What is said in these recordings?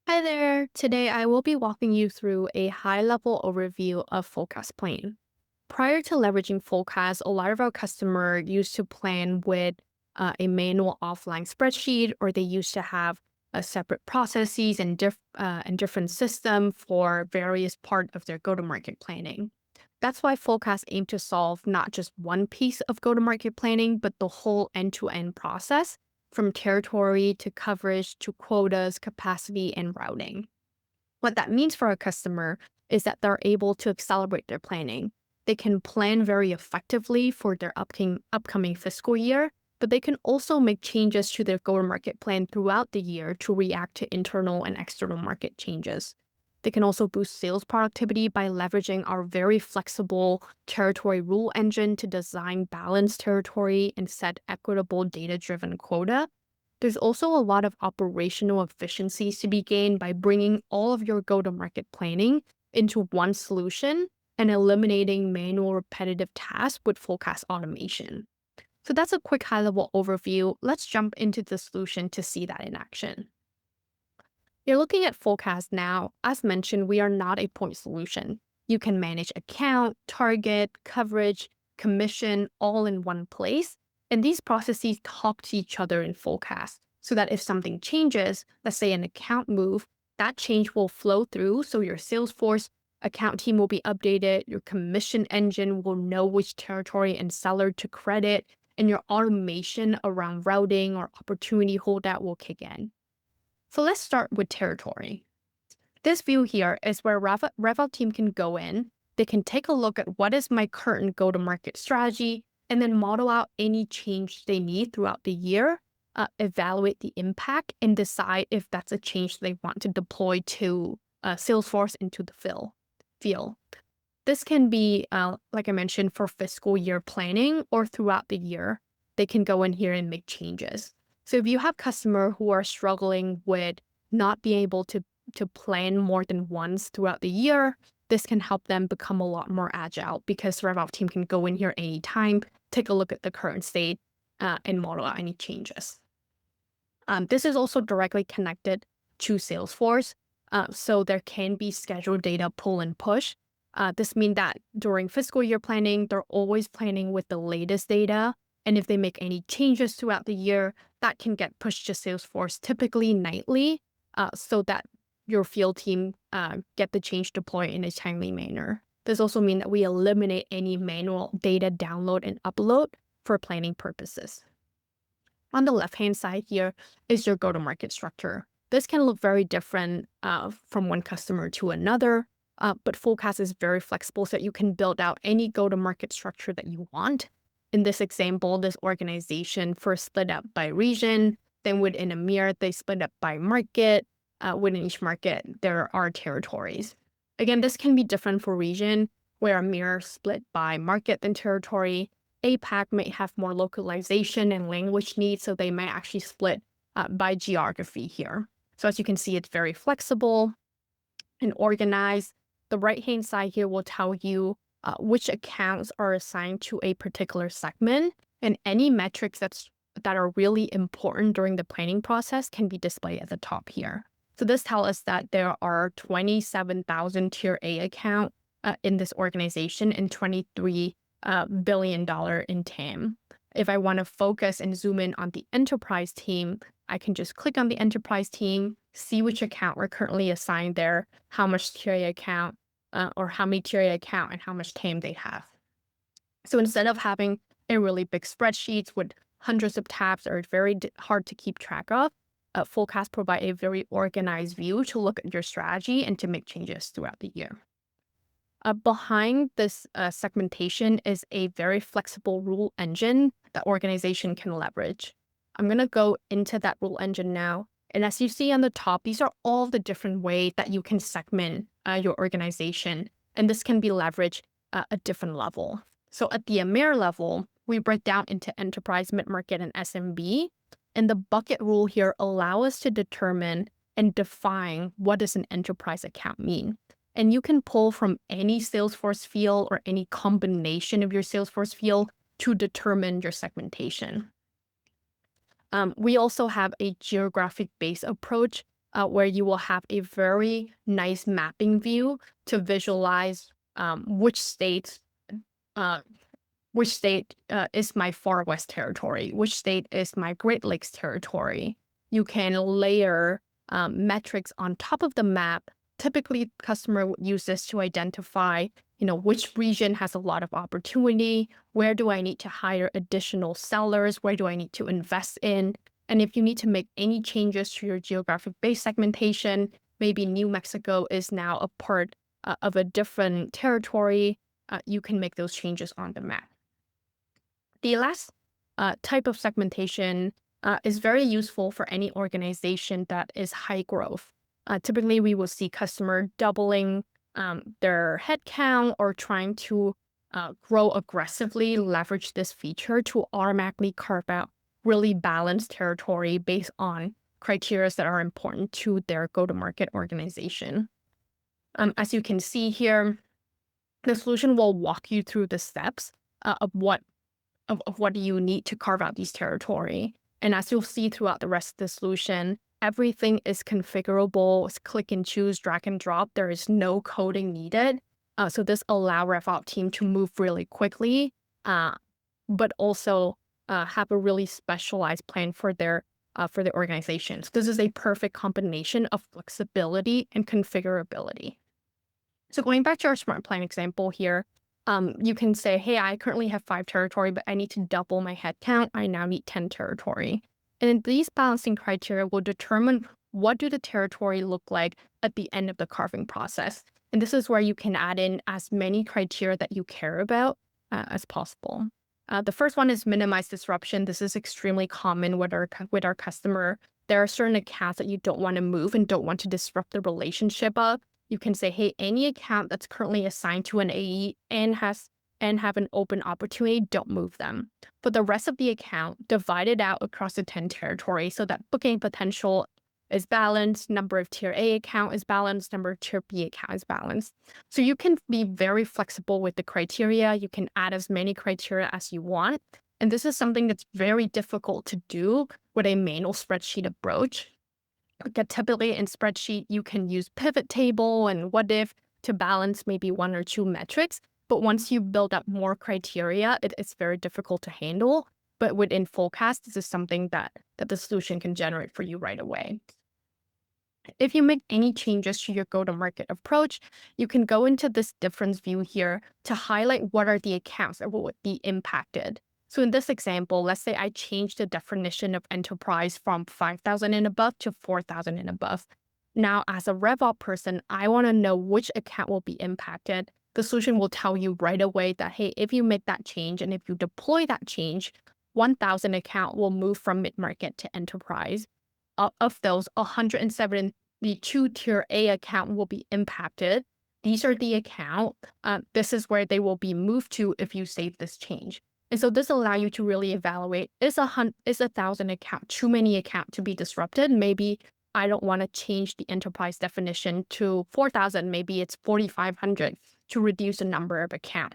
Hi there. Today I will be walking you through a high-level overview of Fullcast planning. Prior to leveraging Fullcast, a lot of our customer used to plan with a manual offline spreadsheet, or they used to have a separate processes and different system for various part of their go-to-market planning. That's why Fullcast aimed to solve not just one piece of go-to-market planning, but the whole end-to-end process from territory to coverage to quotas, capacity, and routing. What that means for a customer is that they're able to accelerate their planning. They can plan very effectively for their upcoming fiscal year, but they can also make changes to their go-to-market plan throughout the year to react to internal and external market changes. They can also boost sales productivity by leveraging our very flexible territory rule engine to design balanced territory and set equitable data-driven quota. There's also a lot of operational efficiencies to be gained by bringing all of your go-to-market planning into one solution and eliminating manual repetitive tasks with Fullcast automation. So that's a quick high-level overview. Let's jump into the solution to see that in action. You're looking at Fullcast now. As mentioned, we are not a point solution. You can manage account, target, coverage, commission all in one place. And these processes talk to each other in Fullcast so that if something changes, let's say an account move, that change will flow through. So your Salesforce account team will be updated, your commission engine will know which territory and seller to credit, and your automation around routing or opportunity holdout will kick in. So let's start with territory. This view here is where Revout team can go in. They can take a look at what is my current go-to-market strategy and then model out any change they need throughout the year, evaluate the impact, and decide if that's a change they want to deploy to Salesforce into the field. This can be, like I mentioned, for fiscal year planning or throughout the year. They can go in here and make changes. So if you have customer who are struggling with not being able to plan more than once throughout the year, this can help them become a lot more agile because the RevOps team can go in here anytime, take a look at the current state, and model out any changes. This is also directly connected to Salesforce, so there can be scheduled data pull and push. This means that during fiscal year planning, they're always planning with the latest data. And if they make any changes throughout the year, that can get pushed to Salesforce typically nightly, so that your field team get the change deployed in a timely manner. This also means that we eliminate any manual data download and upload for planning purposes. On the left-hand side here is your go-to-market structure. This can look very different from one customer to another, but Fullcast is very flexible so that you can build out any go-to-market structure that you want. In this example, this organization first split up by region, then within EMEA, they split up by market. Within each market, there are territories. Again, this can be different for region, where EMEA split by market than territory. APAC may have more localization and language needs, so they might actually split by geography here. So as you can see, it's very flexible and organized. The right-hand side here will tell you which accounts are assigned to a particular segment, and any metrics that are really important during the planning process can be displayed at the top here. So this tells us that there are 27,000 Tier A account in this organization and $23 billion in TAM. If I want to focus and zoom in on the enterprise team, I can just click on the enterprise team, see which account we're currently assigned there, how much Tier A account, or how many Tier A account and how much TAM they have. So instead of having a really big spreadsheet with hundreds of tabs that are very hard to keep track of, Fullcast provide a very organized view to look at your strategy and to make changes throughout the year. Behind this segmentation is a very flexible rule engine that organization can leverage. I'm going to go into that rule engine now. And as you see on the top, these are all the different ways that you can segment your organization. And this can be leveraged at a different level. So at the EMEA level, we break down into enterprise, mid-market, and SMB. And the bucket rule here allows us to determine and define what does an enterprise account mean. And you can pull from any Salesforce field or any combination of your Salesforce field to determine your segmentation. We also have a geographic-based approach where you will have a very nice mapping view to visualize which state uh, is my Far West territory, which state is my Great Lakes territory. You can layer metrics on top of the map. Typically, customer would use this to identify, which region has a lot of opportunity, where do I need to hire additional sellers, where do I need to invest in, and if you need to make any changes to your geographic-based segmentation, maybe New Mexico is now a part of a different territory, you can make those changes on the map. The last type of segmentation is very useful for any organization that is high growth. Typically, we will see customer doubling their headcount or trying to grow aggressively, leverage this feature to automatically carve out really balanced territory based on criteria that are important to their go-to-market organization. As you can see here, the solution will walk you through the steps of what you need to carve out these territory. And as you'll see throughout the rest of the solution, everything is configurable. It's click and choose, drag and drop. There is no coding needed. So this allows RevOps team to move really quickly, but also have a really specialized plan for their organizations. This is a perfect combination of flexibility and configurability. So going back to our smart plan example here, you can say, hey, I currently have 5 territory, but I need to double my headcount. I now need 10 territory. And these balancing criteria will determine what do the territory look like at the end of the carving process. And this is where you can add in as many criteria that you care about as possible. The first one is minimize disruption. This is extremely common with our customer. There are certain accounts that you don't want to move and don't want to disrupt the relationship of. You can say, hey, any account that's currently assigned to an AE and have an open opportunity, don't move them. For the rest of the account, divide it out across the 10 territories so that booking potential is balanced, number of tier A account is balanced, number of tier B account is balanced. So you can be very flexible with the criteria. You can add as many criteria as you want. And this is something that's very difficult to do with a manual spreadsheet approach. Typically in spreadsheet, you can use pivot table and what if to balance maybe 1 or 2 metrics. But once you build up more criteria, it's very difficult to handle. But within Fullcast, this is something that the solution can generate for you right away. If you make any changes to your go-to-market approach, you can go into this difference view here to highlight what are the accounts that will be impacted. So in this example, let's say I change the definition of enterprise from 5,000 and above to 4,000 and above. Now, as a RevOps person, I want to know which account will be impacted. The solution will tell you right away that, hey, if you make that change and if you deploy that change, 1,000 account will move from mid-market to enterprise. Of those, 172 tier A account will be impacted. These are the account. This is where they will be moved to if you save this change. And so this allows you to really evaluate, is 1,000 account too many account to be disrupted? Maybe I don't want to change the enterprise definition to 4,000. Maybe it's 4,500 to reduce the number of account.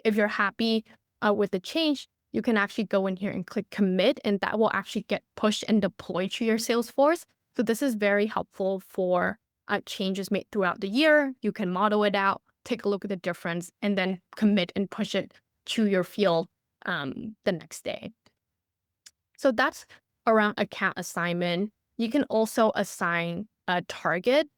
If you're happy with the change, you can actually go in here and click commit, and that will actually get pushed and deployed to your Salesforce. So this is very helpful for changes made throughout the year. You can model it out, take a look at the difference, and then commit and push it to your field the next day. So that's around account assignment. You can also assign a target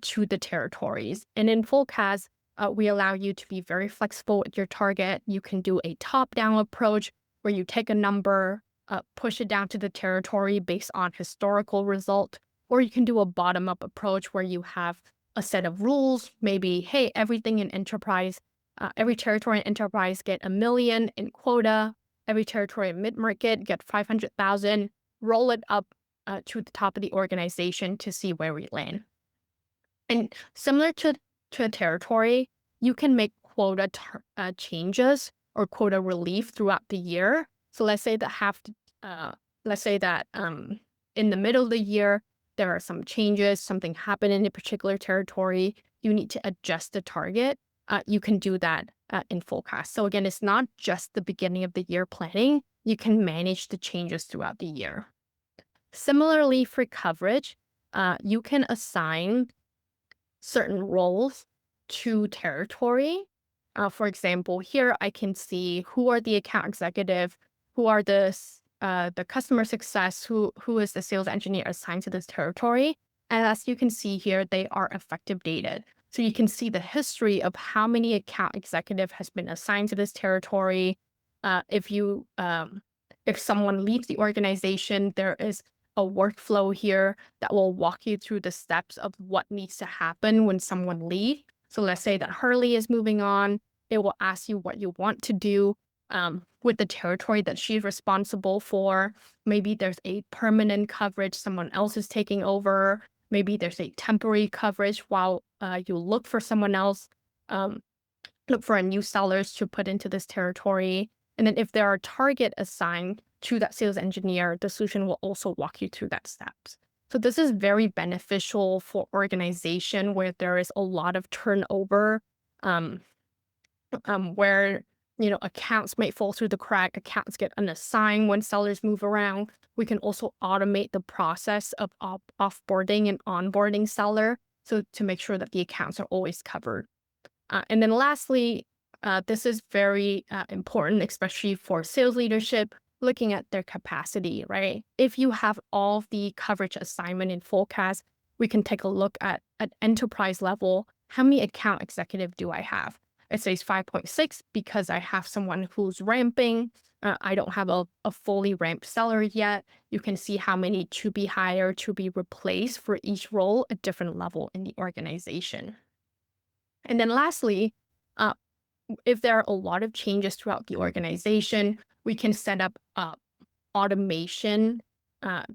to the territories. And in Fullcast, we allow you to be very flexible with your target. You can do a top-down approach where you take a number, push it down to the territory based on historical result, or you can do a bottom-up approach where you have a set of rules. Maybe, hey, everything in enterprise, every territory in enterprise get 1 million in quota. Every territory in mid-market get 500,000. Roll it up to the top of the organization to see where we land. And similar to a territory, you can make quota changes or quota relief throughout the year. So let's say that in the middle of the year, there are some changes, something happened in a particular territory, you need to adjust the target. You can do that in Fullcast. So again, it's not just the beginning of the year planning. You can manage the changes throughout the year. Similarly, for coverage, you can assign certain roles to territory. For example, here I can see who are the account executive, who are the customer success, who is the sales engineer assigned to this territory. And as you can see here, they are effective dated. So you can see the history of how many account executive has been assigned to this territory. If someone leaves the organization, there is a workflow here that will walk you through the steps of what needs to happen when someone leaves. So let's say that Hurley is moving on. It will ask you what you want to do with the territory that she's responsible for. Maybe there's a permanent coverage, someone else is taking over. Maybe there's a temporary coverage while you look for someone else, um, look for a new sellers to put into this territory. And then if there are target assigned to that sales engineer, the solution will also walk you through that steps. So this is very beneficial for organization where there is a lot of turnover, um, where accounts might fall through the crack, accounts get unassigned when sellers move around. We can also automate the process of offboarding and onboarding seller, so to make sure that the accounts are always covered. And then lastly, this is very important, especially for sales leadership, looking at their capacity, right? If you have all of the coverage assignment in Fullcast, we can take a look at enterprise level. How many account executive do I have? It says 5.6 because I have someone who's ramping. I don't have a fully ramped seller yet. You can see how many to be hired, to be replaced for each role at different level in the organization. And then lastly, uh, if there are a lot of changes throughout the organization, we can set up automation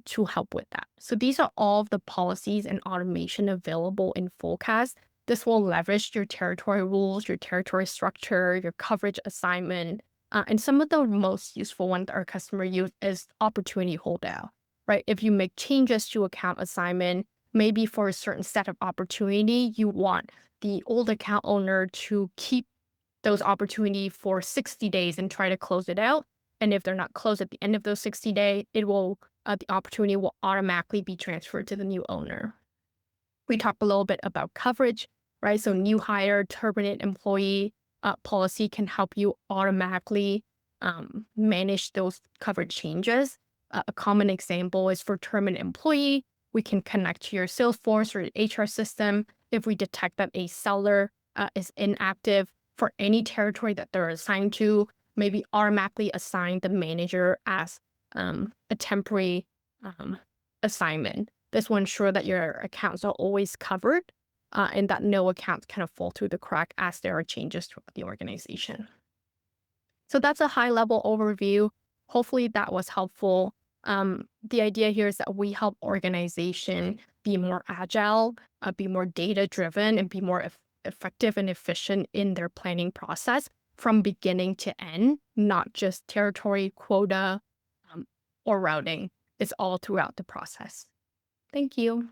to help with that. So these are all of the policies and automation available in Fullcast. This will leverage your territory rules, your territory structure, your coverage assignment. And some of the most useful ones that our customer use is opportunity holdout, right? If you make changes to account assignment, maybe for a certain set of opportunity, you want the old account owner to keep those opportunity for 60 days and try to close it out. And if they're not closed at the end of those 60 days, the opportunity will automatically be transferred to the new owner. We talked a little bit about coverage, right? So new hire, terminate employee policy can help you automatically manage those coverage changes. A common example is for terminate employee, we can connect to your Salesforce or HR system. If we detect that a seller is inactive for any territory that they're assigned to, maybe automatically assign the manager as a temporary assignment. This will ensure that your accounts are always covered and that no accounts kind of fall through the crack as there are changes throughout the organization. So that's a high level overview. Hopefully that was helpful. The idea here is that we help organization be more agile, be more data driven, and be more effective and efficient in their planning process from beginning to end, not just territory, quota, or routing. It's all throughout the process. Thank you.